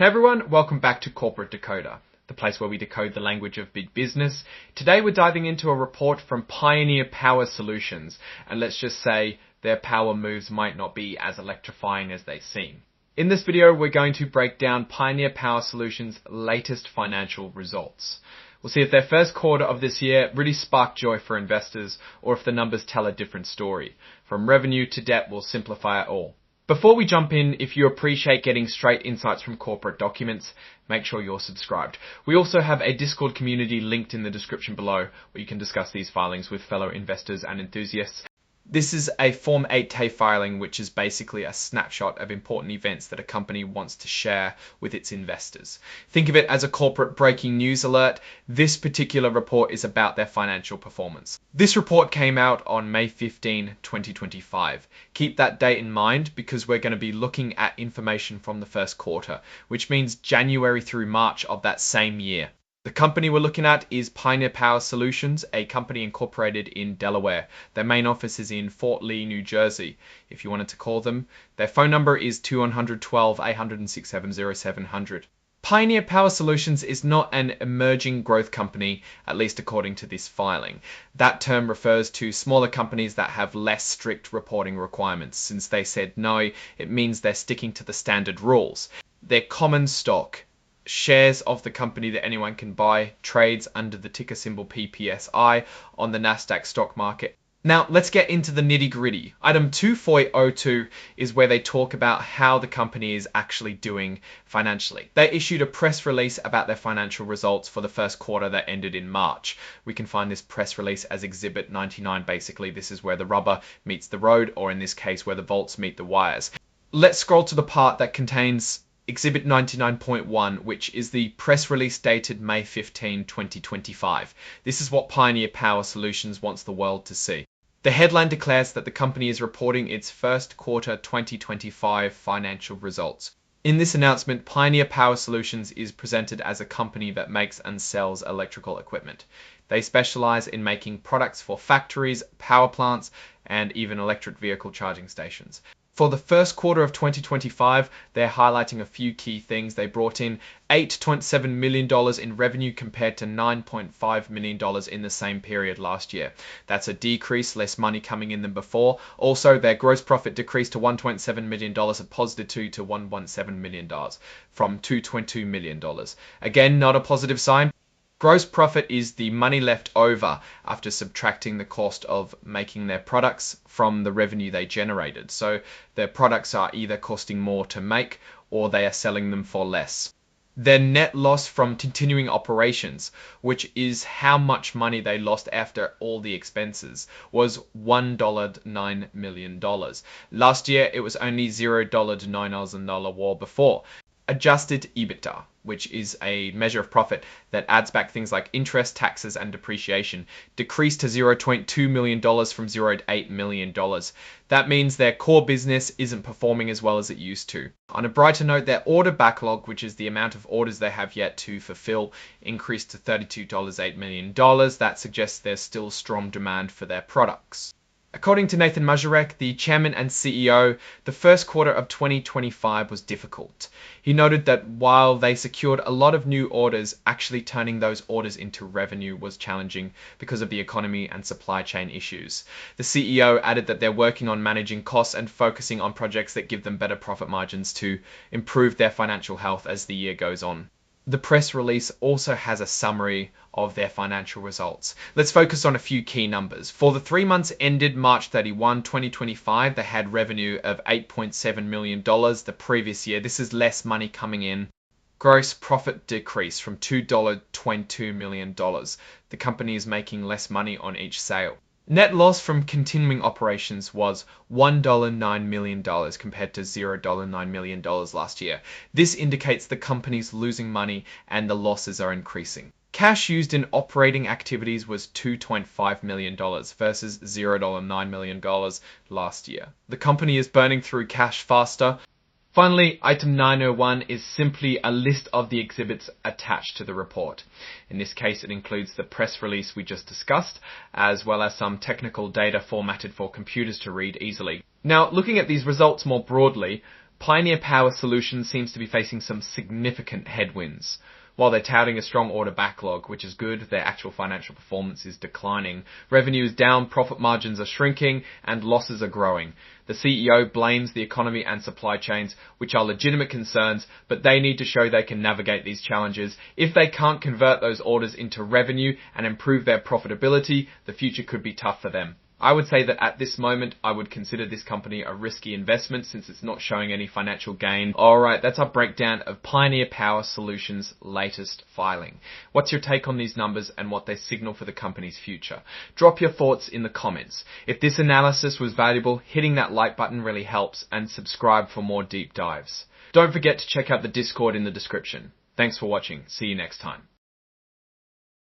Hey everyone, welcome back to Corporate Decoder, the place where we decode the language of big business. Today we're diving into a report from Pioneer Power Solutions, and let's just say their power moves might not be as electrifying as they seem. In this video, we're going to break down Pioneer Power Solutions' latest financial results. We'll see if their first quarter of this year really sparked joy for investors, or if the numbers tell a different story. From revenue to debt, we'll simplify it all. Before we jump in, if you appreciate getting straight insights from corporate documents, make sure you're subscribed. We also have a Discord community linked in the description below where you can discuss these filings with fellow investors and enthusiasts. This is a Form 8K filing, which is basically a snapshot of important events that a company wants to share with its investors. Think of it as a corporate breaking news alert. This particular report is about their financial performance. This report came out on May 15, 2025. Keep that date in mind because we're going to be looking at information from the first quarter, which means January through March of that same year. The company we're looking at is Pioneer Power Solutions, a company incorporated in Delaware. Their main office is in Fort Lee, New Jersey, if you wanted to call them. Their phone number is 212-806-70700. Pioneer Power Solutions is not an emerging growth company, at least according to this filing. That term refers to smaller companies that have less strict reporting requirements. Since they said no, it means they're sticking to the standard rules. Their common stock, shares of the company that anyone can buy, trades under the ticker symbol PPSI on the Nasdaq stock market. Now, let's get into the nitty-gritty. Item 2.02 is where they talk about how the company is actually doing financially. They issued a press release about their financial results for the first quarter that ended in March. We can find this press release as Exhibit 99. Basically, this is where the rubber meets the road, or in this case, where the bolts meet the wires. Let's scroll to the part that contains Exhibit 99.1, which is the press release dated May 15, 2025. This is what Pioneer Power Solutions wants the world to see. The headline declares that the company is reporting its first quarter 2025 financial results. In this announcement, Pioneer Power Solutions is presented as a company that makes and sells electrical equipment. They specialize in making products for factories, power plants, and even electric vehicle charging stations. For the first quarter of 2025, they're highlighting a few key things. They brought in $8.7 million in revenue compared to $9.5 million in the same period last year. That's a decrease, less money coming in than before. Also, their gross profit decreased to $1.7 million, a positive to $1.7 million from $2.2 million. Again, not a positive sign. Gross profit is the money left over after subtracting the cost of making their products from the revenue they generated. So their products are either costing more to make or they are selling them for less. Their net loss from continuing operations, which is how much money they lost after all the expenses, was $1.9 million. Last year, it was only $0.9,000 war before. Adjusted EBITDA, which is a measure of profit that adds back things like interest, taxes, and depreciation, decreased to $0.2 million from $0.8 million. That means their core business isn't performing as well as it used to. On a brighter note, their order backlog, which is the amount of orders they have yet to fulfill, increased to $32.8 million. That suggests there's still strong demand for their products. According to Nathan Mazurek, the chairman and CEO, the first quarter of 2025 was difficult. He noted that while they secured a lot of new orders, actually turning those orders into revenue was challenging because of the economy and supply chain issues. The CEO added that they're working on managing costs and focusing on projects that give them better profit margins to improve their financial health as the year goes on. The press release also has a summary of their financial results. Let's focus on a few key numbers. For the 3 months ended March 31, 2025, they had revenue of $8.7 million the previous year. This is less money coming in. Gross profit decreased from $2.22 million. The company is making less money on each sale. Net loss from continuing operations was $1.9 million compared to $0.9 million last year. This indicates the company's losing money and the losses are increasing. Cash used in operating activities was $2.5 million versus $0.9 million last year. The company is burning through cash faster. Finally, item 901 is simply a list of the exhibits attached to the report. In this case, it includes the press release we just discussed, as well as some technical data formatted for computers to read easily. Now, looking at these results more broadly, Pioneer Power Solutions seems to be facing some significant headwinds. While they're touting a strong order backlog, which is good, their actual financial performance is declining. Revenue is down, profit margins are shrinking, and losses are growing. The CEO blames the economy and supply chains, which are legitimate concerns, but they need to show they can navigate these challenges. If they can't convert those orders into revenue and improve their profitability, the future could be tough for them. I would say that at this moment, I would consider this company a risky investment since it's not showing any financial gain. Alright, that's our breakdown of Pioneer Power Solutions' latest filing. What's your take on these numbers and what they signal for the company's future? Drop your thoughts in the comments. If this analysis was valuable, hitting that like button really helps, and subscribe for more deep dives. Don't forget to check out the Discord in the description. Thanks for watching. See you next time.